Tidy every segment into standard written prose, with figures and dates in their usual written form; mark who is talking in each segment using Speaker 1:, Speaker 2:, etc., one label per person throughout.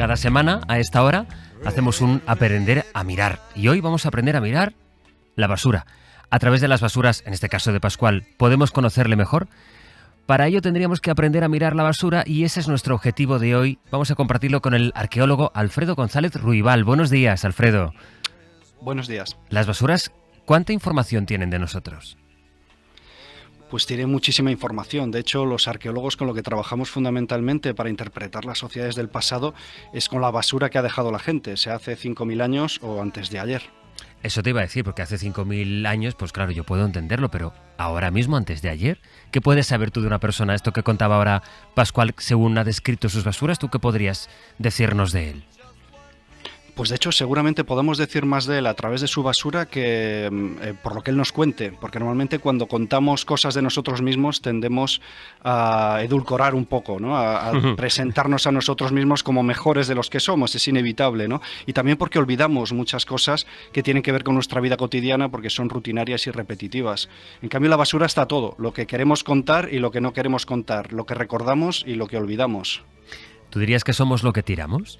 Speaker 1: Cada semana, a esta hora, hacemos un aprender a mirar. Y hoy vamos a aprender a mirar la basura. A través de las basuras, en este caso de Pascual, podemos conocerle mejor. Para ello tendríamos que aprender a mirar la basura y ese es nuestro objetivo de hoy. Vamos a compartirlo con el arqueólogo Alfredo González Ruibal. Buenos días, Alfredo.
Speaker 2: Buenos días.
Speaker 1: Las basuras, ¿cuánta información tienen de nosotros?
Speaker 2: Pues tiene muchísima información. De hecho, los arqueólogos con lo que trabajamos fundamentalmente para interpretar las sociedades del pasado es con la basura que ha dejado la gente, sea hace 5.000 años o antes de ayer.
Speaker 1: Eso te iba a decir, porque hace 5.000 años, pues claro, yo puedo entenderlo, pero ahora mismo, antes de ayer, ¿qué puedes saber tú de una persona? Esto que contaba ahora Pascual, según ha descrito sus basuras, ¿tú qué podrías decirnos de él?
Speaker 2: Pues de hecho seguramente podemos decir más de él a través de su basura que por lo que él nos cuente, porque normalmente cuando contamos cosas de nosotros mismos tendemos a edulcorar un poco, ¿no? A presentarnos a nosotros mismos como mejores de los que somos, es inevitable, ¿no? Y también porque olvidamos muchas cosas que tienen que ver con nuestra vida cotidiana porque son rutinarias y repetitivas. En cambio, en la basura está todo, lo que queremos contar y lo que no queremos contar, lo que recordamos y lo que olvidamos.
Speaker 1: ¿Tú dirías que somos lo que tiramos?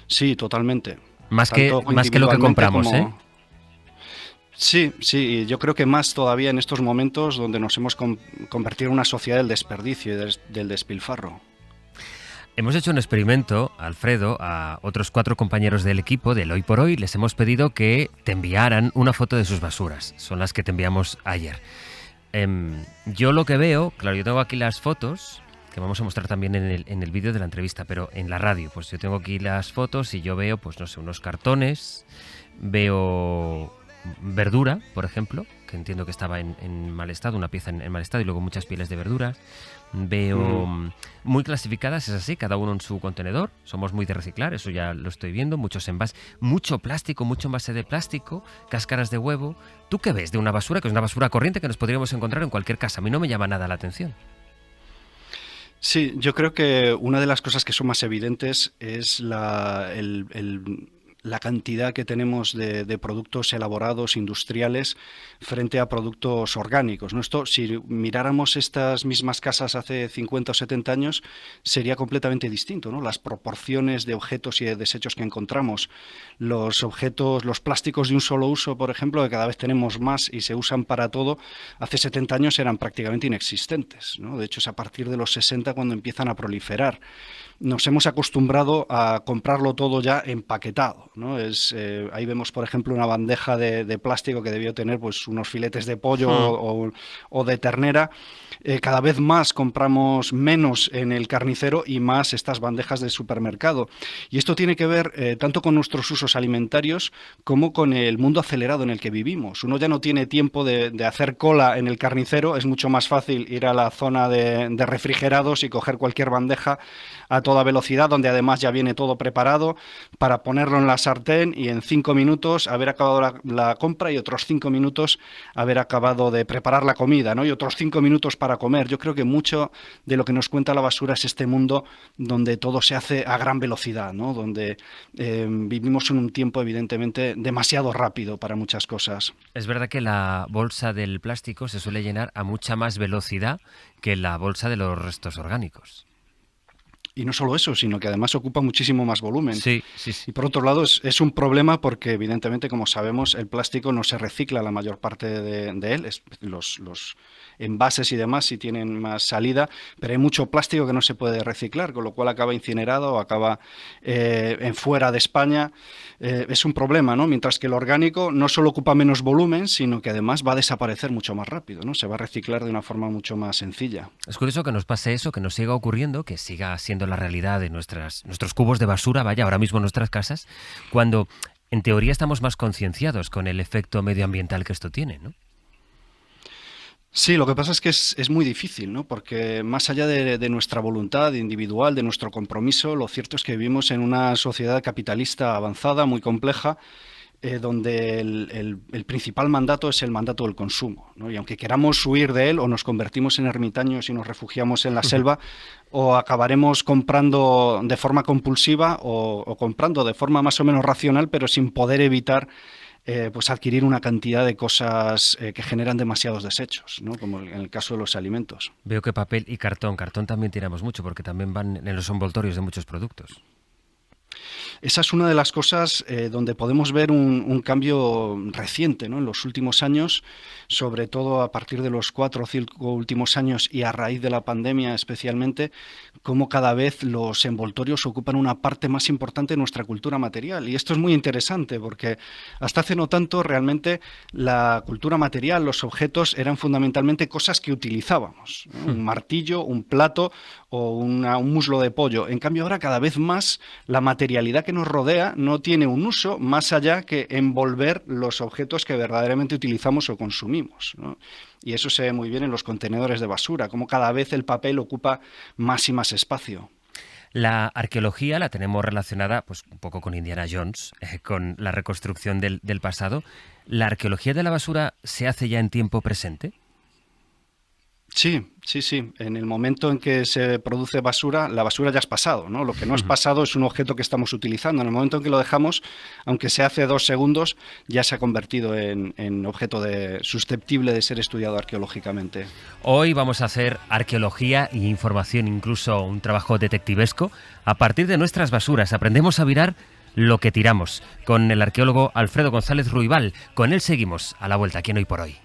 Speaker 2: Sí, totalmente.
Speaker 1: Más que lo que compramos, como...
Speaker 2: Sí, y yo creo que más todavía en estos momentos donde nos hemos convertido en una sociedad del desperdicio y del despilfarro.
Speaker 1: Hemos hecho un experimento, Alfredo, a otros 4 compañeros del equipo del Hoy por Hoy. Les hemos pedido que te enviaran una foto de sus basuras. Son las que te enviamos ayer. Yo lo que veo, claro, yo tengo aquí las fotos que vamos a mostrar también en el vídeo de la entrevista, pero en la radio, pues yo tengo aquí las fotos y yo veo, pues no sé, unos cartones, veo verdura, por ejemplo, que entiendo que estaba en mal estado, una pieza en mal estado y luego muchas pieles de verduras. Veo muy clasificadas, es así, cada uno en su contenedor. Somos muy de reciclar, eso ya lo estoy viendo. Muchos envases, mucho plástico, mucho envase de plástico, cáscaras de huevo. ¿Tú qué ves de una basura, que es una basura corriente que nos podríamos encontrar en cualquier casa? A mí no me llama nada la atención.
Speaker 2: Sí, yo creo que una de las cosas que son más evidentes es la cantidad que tenemos de productos elaborados, industriales, frente a productos orgánicos, ¿no? Esto, si miráramos estas mismas casas hace 50 o 70 años, sería completamente distinto, ¿no? Las proporciones de objetos y de desechos que encontramos, los objetos, los plásticos de un solo uso, por ejemplo, que cada vez tenemos más y se usan para todo, hace 70 años eran prácticamente inexistentes, ¿no? De hecho, es a partir de los 60 cuando empiezan a proliferar. Nos hemos acostumbrado a comprarlo todo ya empaquetado, ¿no? Ahí vemos, por ejemplo, una bandeja de plástico que debió tener pues unos filetes de pollo o de ternera. Cada vez más compramos menos en el carnicero y más estas bandejas del supermercado. Y esto tiene que ver tanto con nuestros usos alimentarios como con el mundo acelerado en el que vivimos. Uno ya no tiene tiempo de hacer cola en el carnicero, es mucho más fácil ir a la zona de refrigerados y coger cualquier bandeja a toda velocidad, donde además ya viene todo preparado para ponerlo en la sartén y en 5 minutos haber acabado la compra y otros 5 minutos haber acabado de preparar la comida, ¿no? Y otros 5 minutos para comer. Yo creo que mucho de lo que nos cuenta la basura es este mundo donde todo se hace a gran velocidad, ¿no? Donde vivimos en un tiempo evidentemente demasiado rápido para muchas cosas.
Speaker 1: Es verdad que la bolsa del plástico se suele llenar a mucha más velocidad que la bolsa de los restos orgánicos.
Speaker 2: Y no solo eso, sino que además ocupa muchísimo más volumen.
Speaker 1: Sí.
Speaker 2: Y por otro lado es un problema porque evidentemente, como sabemos, el plástico no se recicla la mayor parte de él. Los envases y demás sí tienen más salida, pero hay mucho plástico que no se puede reciclar, con lo cual acaba incinerado o acaba fuera de España. Es un problema, ¿no? Mientras que el orgánico no solo ocupa menos volumen, sino que además va a desaparecer mucho más rápido, ¿no? Se va a reciclar de una forma mucho más sencilla.
Speaker 1: Es curioso que nos pase eso, que nos siga ocurriendo, que siga siendo la realidad de nuestros cubos de basura, vaya, ahora mismo en nuestras casas, cuando en teoría estamos más concienciados con el efecto medioambiental que esto tiene, ¿no?
Speaker 2: Sí, lo que pasa es que es muy difícil, ¿no? Porque más allá de nuestra voluntad individual, de nuestro compromiso, lo cierto es que vivimos en una sociedad capitalista avanzada, muy compleja, donde el principal mandato es el mandato del consumo, ¿no? Y aunque queramos huir de él, o nos convertimos en ermitaños y nos refugiamos en la selva, o acabaremos comprando de forma compulsiva o comprando de forma más o menos racional, pero sin poder evitar pues adquirir una cantidad de cosas que generan demasiados desechos, ¿no? Como en el caso de los alimentos.
Speaker 1: Veo que papel y cartón también tiramos mucho porque también van en los envoltorios de muchos productos.
Speaker 2: Esa es una de las cosas donde podemos ver un cambio reciente, ¿no? En los últimos años, sobre todo a partir de los 4 o 5 últimos años y a raíz de la pandemia especialmente, cómo cada vez los envoltorios ocupan una parte más importante de nuestra cultura material. Y esto es muy interesante porque hasta hace no tanto realmente la cultura material, los objetos eran fundamentalmente cosas que utilizábamos, ¿no? Un martillo, un plato o un muslo de pollo. En cambio ahora cada vez más la materialidad que nos rodea no tiene un uso más allá que envolver los objetos que verdaderamente utilizamos o consumimos, ¿no? Y eso se ve muy bien en los contenedores de basura, como cada vez el papel ocupa más y más espacio.
Speaker 1: La arqueología la tenemos relacionada pues un poco con Indiana Jones, con la reconstrucción del pasado. ¿La arqueología de la basura se hace ya en tiempo presente?
Speaker 2: Sí, sí, sí. En el momento en que se produce basura, la basura ya es pasado, ¿no? Lo que no es pasado es un objeto que estamos utilizando. En el momento en que lo dejamos, aunque se hace 2 segundos, ya se ha convertido en objeto susceptible de ser estudiado arqueológicamente.
Speaker 1: Hoy vamos a hacer arqueología e información, incluso un trabajo detectivesco. A partir de nuestras basuras aprendemos a mirar lo que tiramos, con el arqueólogo Alfredo González Ruibal. Con él seguimos a la vuelta aquí en Hoy por Hoy.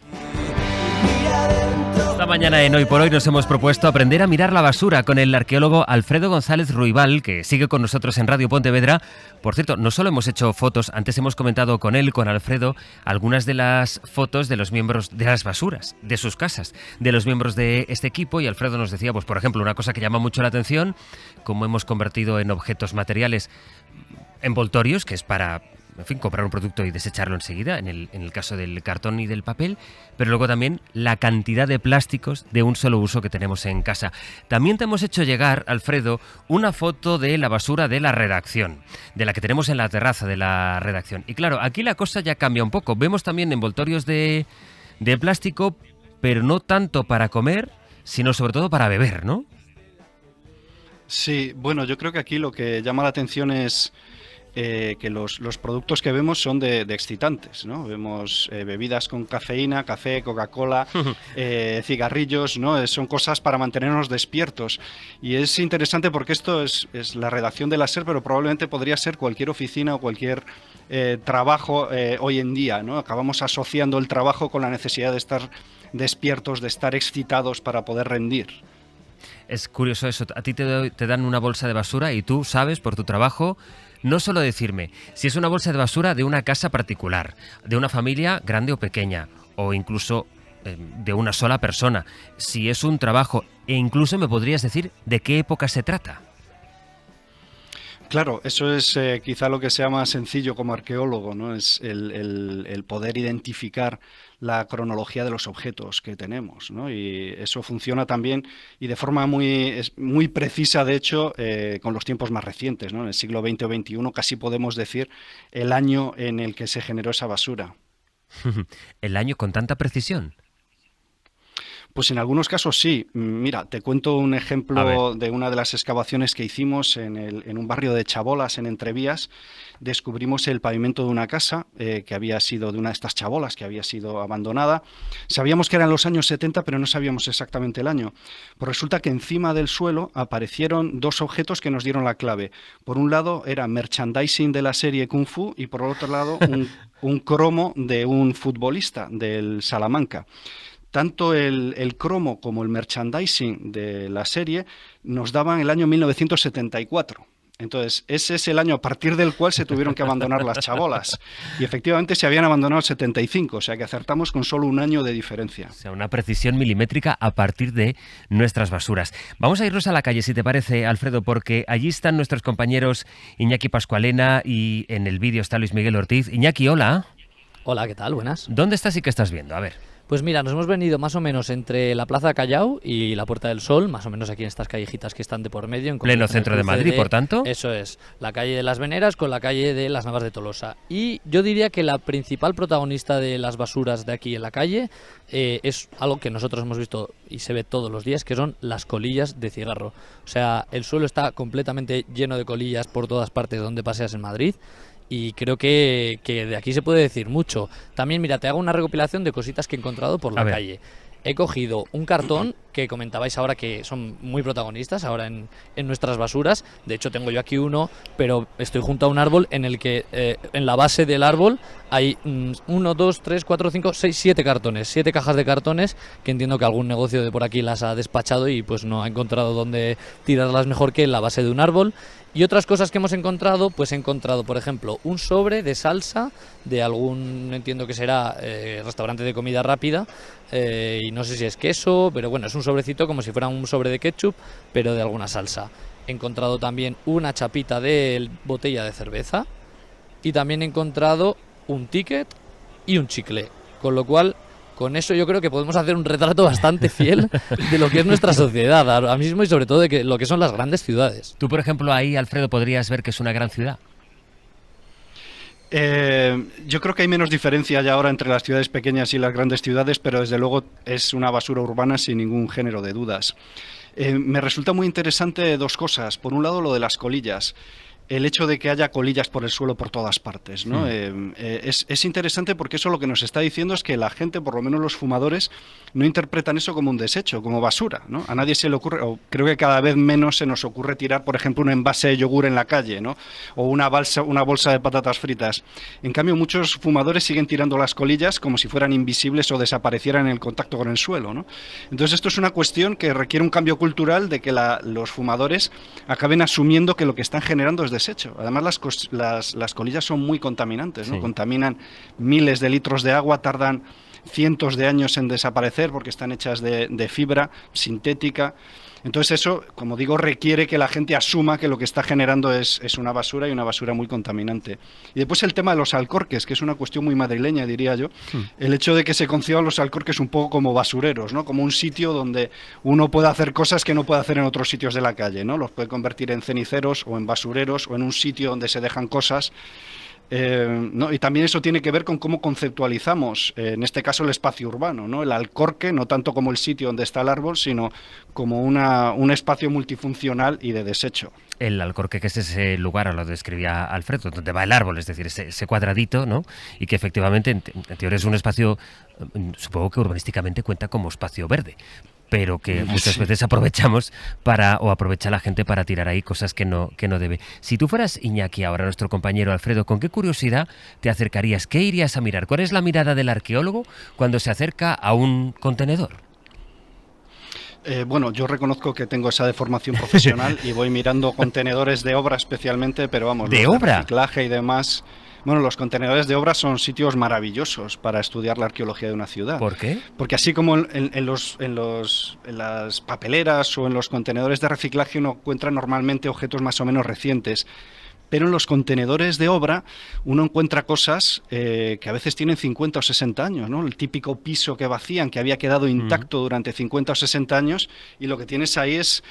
Speaker 1: Esta mañana en Hoy por Hoy nos hemos propuesto aprender a mirar la basura con el arqueólogo Alfredo González Ruibal, que sigue con nosotros en Radio Pontevedra. Por cierto, no solo hemos hecho fotos, antes hemos comentado con él, con Alfredo, algunas de las fotos de los miembros de las basuras, de sus casas, de los miembros de este equipo, y Alfredo nos decía, pues por ejemplo, una cosa que llama mucho la atención, cómo hemos convertido en objetos materiales envoltorios, que es para, en fin, comprar un producto y desecharlo enseguida, en el caso del cartón y del papel, pero luego también la cantidad de plásticos de un solo uso que tenemos en casa. También te hemos hecho llegar, Alfredo, una foto de la basura de la redacción, de la que tenemos en la terraza de la redacción. Y claro, aquí la cosa ya cambia un poco. Vemos también envoltorios de plástico, pero no tanto para comer, sino sobre todo para beber, ¿no?
Speaker 2: Sí, bueno, yo creo que aquí lo que llama la atención es que los productos que vemos son de excitantes, ¿no? Vemos bebidas con cafeína, café, Coca-Cola, cigarrillos, ¿no? Son cosas para mantenernos despiertos. Y es interesante porque esto es la redacción de la SER, pero probablemente podría ser cualquier oficina o cualquier trabajo hoy en día, ¿no? Acabamos asociando el trabajo con la necesidad de estar despiertos, de estar excitados para poder rendir.
Speaker 1: Es curioso eso. A ti te dan una bolsa de basura y tú sabes por tu trabajo no solo decirme si es una bolsa de basura de una casa particular, de una familia grande o pequeña, o incluso de una sola persona, si es un trabajo, e incluso me podrías decir de qué época se trata.
Speaker 2: Claro, eso es quizá lo que sea más sencillo como arqueólogo, ¿no? Es el poder identificar la cronología de los objetos que tenemos, ¿no? Y eso funciona también y de forma muy precisa, de hecho, con los tiempos más recientes, ¿no? En el siglo XX o XXI casi podemos decir el año en el que se generó esa basura.
Speaker 1: ¿El año con tanta precisión?
Speaker 2: Pues en algunos casos sí. Mira, te cuento un ejemplo de una de las excavaciones que hicimos en un barrio de Chabolas, en Entrevías. Descubrimos el pavimento de una casa que había sido de una de estas chabolas, que había sido abandonada. Sabíamos que eran los años 70, pero no sabíamos exactamente el año. Pues resulta que encima del suelo aparecieron 2 objetos que nos dieron la clave. Por un lado era merchandising de la serie Kung Fu y por otro lado un cromo de un futbolista del Salamanca. Tanto el cromo como el merchandising de la serie nos daban el año 1974. Entonces, ese es el año a partir del cual se tuvieron que abandonar las chabolas. Y efectivamente se habían abandonado el 75, o sea que acertamos con solo un año de diferencia.
Speaker 1: O sea, una precisión milimétrica a partir de nuestras basuras. Vamos a irnos a la calle, si te parece, Alfredo, porque allí están nuestros compañeros Iñaki Pascualena y en el vídeo está Luis Miguel Ortiz. Iñaki, hola.
Speaker 3: Hola, ¿qué tal? Buenas.
Speaker 1: ¿Dónde estás y qué estás viendo? A ver.
Speaker 3: Pues mira, nos hemos venido más o menos entre la Plaza Callao y la Puerta del Sol, más o menos aquí en estas callejitas que están de por medio. En
Speaker 1: pleno centro de Madrid, por tanto.
Speaker 3: Eso es, la calle de las Veneras con la calle de las Navas de Tolosa. Y yo diría que la principal protagonista de las basuras de aquí en la calle es algo que nosotros hemos visto y se ve todos los días, que son las colillas de cigarro. O sea, el suelo está completamente lleno de colillas por todas partes donde paseas en Madrid. Y creo que de aquí se puede decir mucho. También, mira, te hago una recopilación de cositas que he encontrado por la calle. He cogido un cartón que comentabais ahora que son muy protagonistas ahora en nuestras basuras. De hecho, tengo yo aquí uno, pero estoy junto a un árbol en el que en la base del árbol hay 1, 2, 3, 4, 5, 6, 7 cartones, 7 cajas de cartones, que entiendo que algún negocio de por aquí las ha despachado y pues no ha encontrado dónde tirarlas mejor que en la base de un árbol. Y otras cosas que hemos encontrado, pues he encontrado, por ejemplo, un sobre de salsa de algún, entiendo que será restaurante de comida rápida, y no sé si es queso, pero bueno, es un sobrecito como si fuera un sobre de ketchup, pero de alguna salsa. He encontrado también una chapita de botella de cerveza y también he encontrado un ticket y un chicle, con lo cual con eso yo creo que podemos hacer un retrato bastante fiel de lo que es nuestra sociedad ahora mismo y sobre todo de lo que son las grandes ciudades.
Speaker 1: Tú, por ejemplo, ahí, Alfredo, podrías ver que es una gran ciudad.
Speaker 2: Yo creo que hay menos diferencia ya ahora entre las ciudades pequeñas y las grandes ciudades, pero desde luego es una basura urbana sin ningún género de dudas. Me resulta muy interesante dos cosas. Por un lado, lo de las colillas. El hecho de que haya colillas por el suelo por todas partes, ¿no? Es interesante porque eso lo que nos está diciendo es que la gente, por lo menos los fumadores, no interpretan eso como un desecho, como basura, ¿no? A nadie se le ocurre, o creo que cada vez menos se nos ocurre tirar, por ejemplo, un envase de yogur en la calle, ¿no? O una bolsa de patatas fritas. En cambio, muchos fumadores siguen tirando las colillas como si fueran invisibles o desaparecieran en el contacto con el suelo, ¿no? Entonces esto es una cuestión que requiere un cambio cultural de que los fumadores acaben asumiendo que lo que están generando es desecho. Además, las colillas son muy contaminantes, ¿no? Sí. Contaminan miles de litros de agua, tardan cientos de años en desaparecer porque están hechas de fibra sintética. Entonces eso, como digo, requiere que la gente asuma que lo que está generando es una basura y una basura muy contaminante. Y después el tema de los alcorques, que es una cuestión muy madrileña, diría yo. El hecho de que se conciban los alcorques un poco como basureros, ¿no? Como un sitio donde uno puede hacer cosas que no puede hacer en otros sitios de la calle, ¿no? Los puede convertir en ceniceros o en basureros o en un sitio donde se dejan cosas. ¿No? Y también eso tiene que ver con cómo conceptualizamos, en este caso, el espacio urbano, ¿no? El alcorque, no tanto como el sitio donde está el árbol, sino como un espacio multifuncional y de desecho.
Speaker 1: El alcorque, que es ese lugar, lo describía Alfredo, donde va el árbol, es decir, ese cuadradito, ¿no? Y que efectivamente, en teoría, es un espacio, supongo que urbanísticamente cuenta como espacio verde, pero que muchas veces aprovechamos aprovecha la gente para tirar ahí cosas que no debe. Si tú fueras Iñaki, ahora nuestro compañero Alfredo, ¿con qué curiosidad te acercarías? ¿Qué irías a mirar? ¿Cuál es la mirada del arqueólogo cuando se acerca a un contenedor?
Speaker 2: Bueno, yo reconozco que tengo esa deformación profesional y voy mirando contenedores de obra especialmente, pero vamos,
Speaker 1: ¿de obra?
Speaker 2: Reciclaje y demás. Bueno, los contenedores de obra son sitios maravillosos para estudiar la arqueología de una ciudad.
Speaker 1: ¿Por qué?
Speaker 2: Porque así como en las papeleras o en los contenedores de reciclaje uno encuentra normalmente objetos más o menos recientes, pero en los contenedores de obra uno encuentra cosas que a veces tienen 50 o 60 años, ¿no? El típico piso que vacían, que había quedado intacto durante 50 o 60 años, y lo que tienes ahí es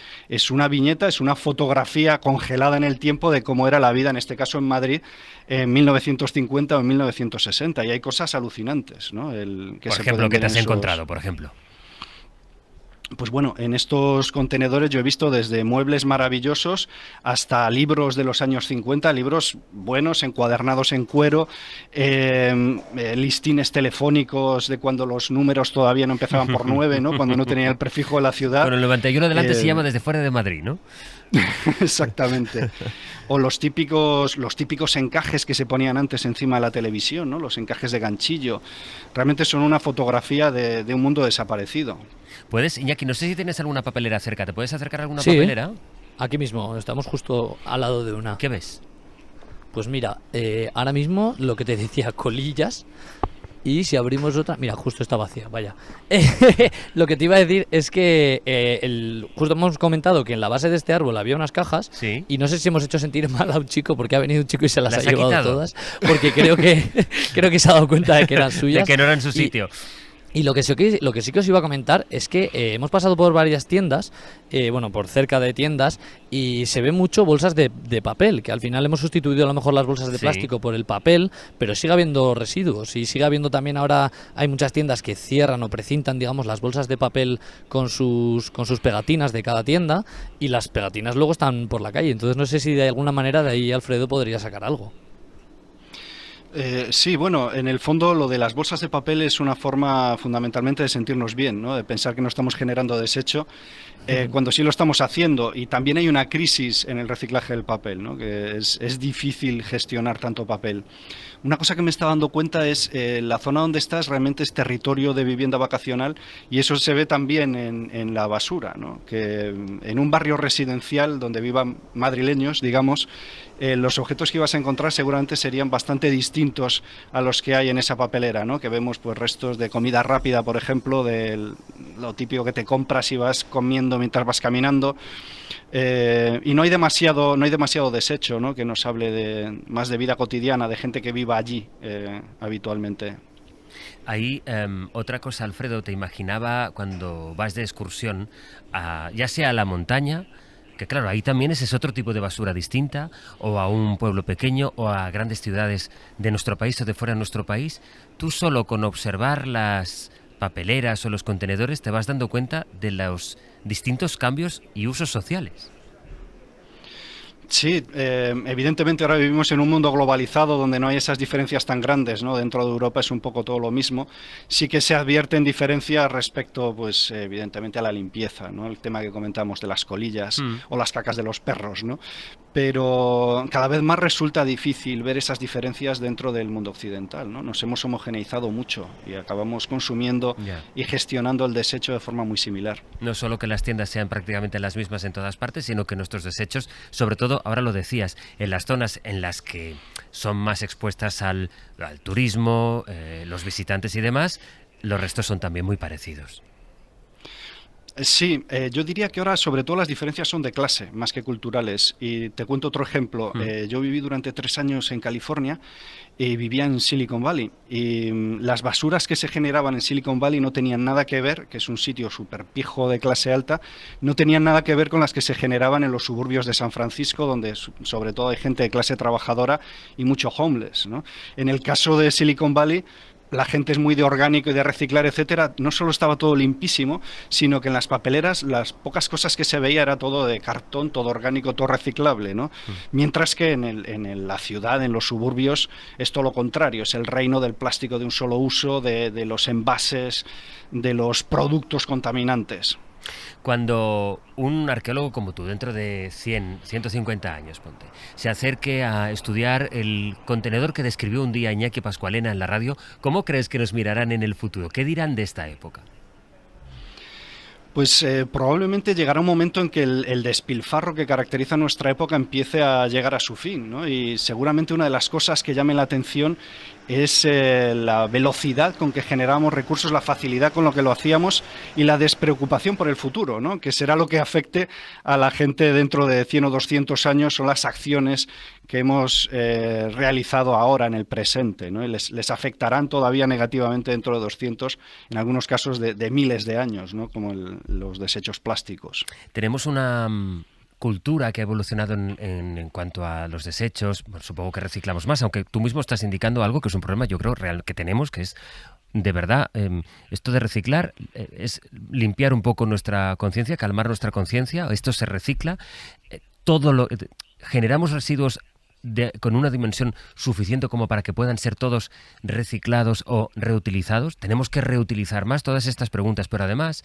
Speaker 2: una viñeta, es una fotografía congelada en el tiempo de cómo era la vida, en este caso en Madrid, en 1950 o en 1960, y hay cosas alucinantes, ¿no?
Speaker 1: Por ejemplo, ¿qué te has encontrado, por ejemplo?
Speaker 2: Pues bueno, en estos contenedores yo he visto desde muebles maravillosos hasta libros de los años 50, libros buenos, encuadernados en cuero, listines telefónicos de cuando los números todavía no empezaban por 9, ¿no? Cuando no tenía el prefijo de la ciudad.
Speaker 1: Con el 91 delante se llama Desde Fuera de Madrid, ¿no?
Speaker 2: Exactamente. O los típicos encajes que se ponían antes encima de la televisión, ¿no? Los encajes de ganchillo. Realmente son una fotografía de un mundo desaparecido.
Speaker 1: ¿Puedes, Iñaki, no sé si tienes alguna papelera cerca, ¿te puedes acercar a alguna papelera?
Speaker 3: Aquí mismo, estamos justo al lado de una.
Speaker 1: ¿Qué ves?
Speaker 3: Pues mira, ahora mismo lo que te decía, colillas. Y si abrimos otra... Mira, justo está vacía, vaya. Lo que te iba a decir es que justo hemos comentado que en la base de este árbol había unas cajas.
Speaker 1: ¿Sí?
Speaker 3: Y no sé si hemos hecho sentir mal a un chico porque ha venido un chico y se las ha llevado todas. Porque creo que se ha dado cuenta de que eran suyas.
Speaker 1: De que no eran su sitio.
Speaker 3: Y lo que sí que os iba a comentar es que hemos pasado por varias tiendas, por cerca de tiendas, y se ve mucho bolsas de papel, que al final hemos sustituido a lo mejor las bolsas de plástico por el papel, pero sigue habiendo residuos y sigue habiendo también ahora, hay muchas tiendas que cierran o precintan, digamos, las bolsas de papel con sus pegatinas de cada tienda, y las pegatinas luego están por la calle. Entonces no sé si de alguna manera de ahí Alfredo podría sacar algo.
Speaker 2: Sí, bueno, en el fondo lo de las bolsas de papel es una forma fundamentalmente de sentirnos bien, ¿no? De pensar que no estamos generando desecho, cuando sí lo estamos haciendo. Y también hay una crisis en el reciclaje del papel, ¿no? Que es difícil gestionar tanto papel. Una cosa que me estaba dando cuenta es la zona donde estás realmente es territorio de vivienda vacacional, y eso se ve también en la basura, ¿no? Que en un barrio residencial donde vivan madrileños, digamos, los objetos que ibas a encontrar seguramente serían bastante distintos a los que hay en esa papelera, ¿no? Que vemos pues restos de comida rápida, por ejemplo, de lo típico que te compras y vas comiendo mientras vas caminando. Y no hay demasiado desecho, ¿no? Que nos hable más de vida cotidiana, de gente que viva allí habitualmente.
Speaker 1: Ahí, otra cosa, Alfredo, te imaginaba cuando vas de excursión, ya sea a la montaña, que claro, ahí también ese es otro tipo de basura distinta, o a un pueblo pequeño, o a grandes ciudades de nuestro país o de fuera de nuestro país. Tú solo con observar las papeleras o los contenedores te vas dando cuenta de los distintos cambios y usos sociales.
Speaker 2: Sí, evidentemente ahora vivimos en un mundo globalizado donde no hay esas diferencias tan grandes, ¿no? Dentro de Europa es un poco todo lo mismo. Sí que se advierten diferencias respecto, pues, evidentemente a la limpieza, ¿no? El tema que comentamos de las colillas o las cacas de los perros, ¿no? Pero cada vez más resulta difícil ver esas diferencias dentro del mundo occidental, ¿no? Nos hemos homogeneizado mucho y acabamos consumiendo y gestionando el desecho de forma muy similar.
Speaker 1: No solo que las tiendas sean prácticamente las mismas en todas partes, sino que nuestros desechos, sobre todo, ahora lo decías, en las zonas en las que son más expuestas al turismo, los visitantes y demás, los restos son también muy parecidos.
Speaker 2: Sí, yo diría que ahora sobre todo las diferencias son de clase, más que culturales. Y te cuento otro ejemplo. Yo viví durante 3 años en California y vivía en Silicon Valley. Y las basuras que se generaban en Silicon Valley no tenían nada que ver, que es un sitio súper pijo de clase alta, no tenían nada que ver con las que se generaban en los suburbios de San Francisco, donde sobre todo hay gente de clase trabajadora y mucho homeless, ¿no? En el caso de Silicon Valley, la gente es muy de orgánico y de reciclar, etcétera. No solo estaba todo limpísimo, sino que en las papeleras las pocas cosas que se veía era todo de cartón, todo orgánico, todo reciclable, ¿no? Mientras que en la ciudad, en los suburbios, es todo lo contrario. Es el reino del plástico de un solo uso, de los envases, de los productos contaminantes.
Speaker 1: Cuando un arqueólogo como tú, dentro de 100, 150 años, ponte, se acerque a estudiar el contenedor que describió un día Iñaki Pascualena en la radio, ¿cómo crees que nos mirarán en el futuro? ¿Qué dirán de esta época?
Speaker 2: Pues probablemente llegará un momento en que el despilfarro que caracteriza nuestra época empiece a llegar a su fin, ¿no? Y seguramente una de las cosas que llamen la atención es la velocidad con que generamos recursos, la facilidad con lo que lo hacíamos y la despreocupación por el futuro, ¿no? Que será lo que afecte a la gente dentro de 100 o 200 años, son las acciones que hemos realizado ahora en el presente, ¿no? Y les afectarán todavía negativamente dentro de 200, en algunos casos de miles de años, ¿no? Como los desechos plásticos.
Speaker 1: Tenemos una cultura que ha evolucionado en cuanto a los desechos. Bueno, supongo que reciclamos más, aunque tú mismo estás indicando algo que es un problema, yo creo, real que tenemos, que es, de verdad, esto de reciclar es limpiar un poco nuestra conciencia, calmar nuestra conciencia. Esto se recicla. Generamos residuos con una dimensión suficiente como para que puedan ser todos reciclados o reutilizados. Tenemos que reutilizar más, todas estas preguntas, pero además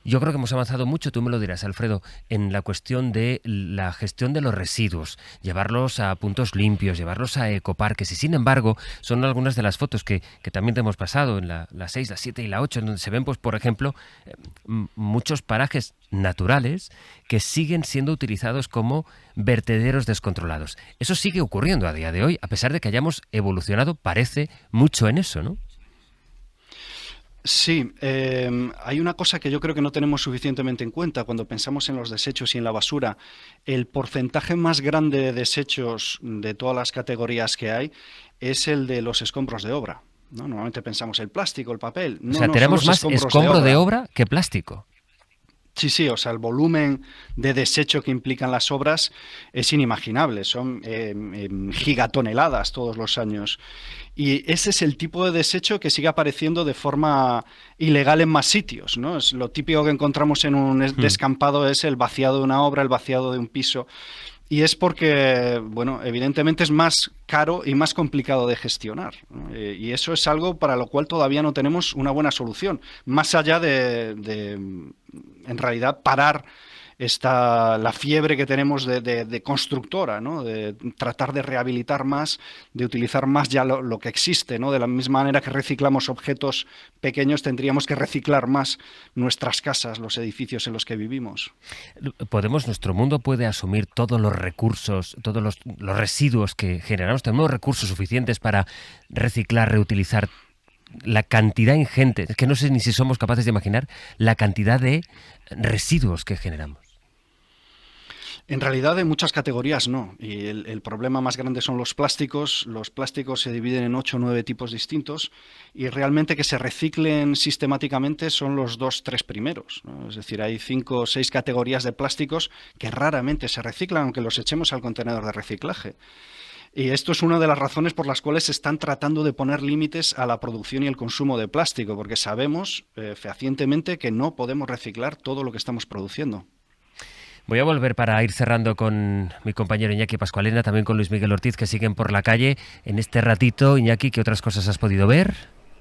Speaker 1: yo creo que hemos avanzado mucho, tú me lo dirás, Alfredo, en la cuestión de la gestión de los residuos, llevarlos a puntos limpios, llevarlos a ecoparques, y sin embargo son algunas de las fotos que también te hemos pasado en la 6, la 7 y la 8, en donde se ven, pues, por ejemplo, muchos parajes naturales que siguen siendo utilizados como vertederos descontrolados. Eso sigue ocurriendo a día de hoy, a pesar de que hayamos evolucionado, parece, mucho en eso, ¿no?
Speaker 2: Sí, hay una cosa que yo creo que no tenemos suficientemente en cuenta cuando pensamos en los desechos y en la basura. El porcentaje más grande de desechos de todas las categorías que hay es el de los escombros de obra, ¿no? Normalmente pensamos el plástico, el papel. No,
Speaker 1: o sea, tenemos más escombro de obra que plástico.
Speaker 2: Sí, sí, o sea, el volumen de desecho que implican las obras es inimaginable, son gigatoneladas todos los años. Y ese es el tipo de desecho que sigue apareciendo de forma ilegal en más sitios, ¿no? Es lo típico que encontramos en un descampado, es el vaciado de una obra, el vaciado de un piso. Y es porque, bueno, evidentemente es más caro y más complicado de gestionar, ¿no? Y eso es algo para lo cual todavía no tenemos una buena solución, más allá de en realidad, parar la fiebre que tenemos de constructora, ¿no? De tratar de rehabilitar más, de utilizar más ya lo que existe, ¿no? De la misma manera que reciclamos objetos pequeños, tendríamos que reciclar más nuestras casas, los edificios en los que vivimos.
Speaker 1: Nuestro mundo puede asumir todos los recursos, todos los residuos que generamos. Tenemos recursos suficientes para reciclar, reutilizar la cantidad ingente, es que no sé ni si somos capaces de imaginar la cantidad de residuos que generamos.
Speaker 2: En realidad, en muchas categorías no. Y el problema más grande son los plásticos. Los plásticos se dividen en 8 o 9 tipos distintos y realmente que se reciclen sistemáticamente son los 2-3 primeros, ¿no? Es decir, hay 5 o 6 categorías de plásticos que raramente se reciclan, aunque los echemos al contenedor de reciclaje. Y esto es una de las razones por las cuales se están tratando de poner límites a la producción y el consumo de plástico, porque sabemos fehacientemente que no podemos reciclar todo lo que estamos produciendo.
Speaker 1: Voy a volver para ir cerrando con mi compañero Iñaki Pascualena, también con Luis Miguel Ortiz, que siguen por la calle. En este ratito, Iñaki, ¿qué otras cosas has podido ver?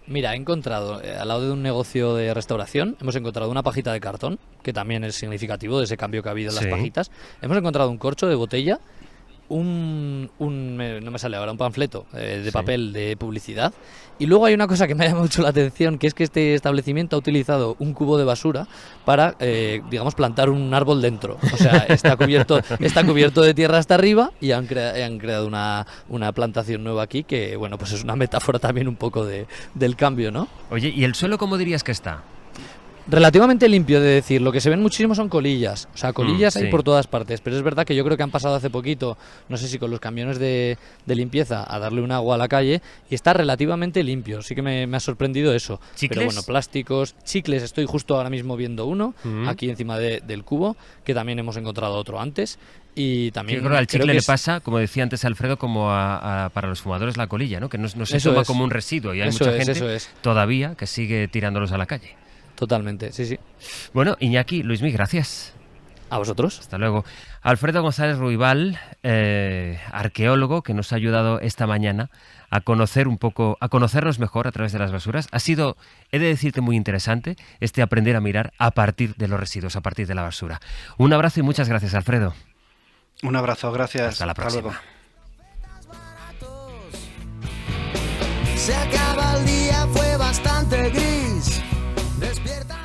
Speaker 3: Mira, he encontrado, al lado de un negocio de restauración, hemos encontrado una pajita de cartón, que también es significativo de ese cambio que ha habido en las pajitas. Hemos encontrado un corcho de botella, no me sale ahora, un panfleto de papel de publicidad. Y luego hay una cosa que me llama mucho la atención, que es que este establecimiento ha utilizado un cubo de basura para, digamos, plantar un árbol dentro. O sea, está cubierto de tierra hasta arriba y han creado una plantación nueva aquí que, bueno, pues es una metáfora también un poco del cambio, ¿no?
Speaker 1: Oye, ¿y el suelo cómo dirías que está?
Speaker 3: Relativamente limpio, de decir, lo que se ven muchísimo son colillas, o sea, colillas hay por todas partes, pero es verdad que yo creo que han pasado hace poquito, no sé si con los camiones de limpieza, a darle un agua a la calle y está relativamente limpio, sí que me ha sorprendido eso.
Speaker 1: ¿Chicles?
Speaker 3: Pero bueno, plásticos, chicles, estoy justo ahora mismo viendo uno, aquí encima del cubo, que también hemos encontrado otro antes. Y también
Speaker 1: creo que al chicle le pasa, como decía antes Alfredo, como para los fumadores la colilla, ¿no? Que no se toma como un residuo y hay mucha gente todavía que sigue tirándolos a la calle.
Speaker 3: Totalmente, sí, sí.
Speaker 1: Bueno, Iñaki, Luismi, gracias.
Speaker 3: A vosotros.
Speaker 1: Hasta luego. Alfredo González Ruibal, arqueólogo, que nos ha ayudado esta mañana a conocernos mejor a través de las basuras. Ha sido, he de decirte, muy interesante aprender a mirar a partir de los residuos, a partir de la basura. Un abrazo y muchas gracias, Alfredo.
Speaker 2: Un abrazo, gracias.
Speaker 1: Hasta la próxima.
Speaker 4: Se acaba el día, fue bastante gris. Despierta.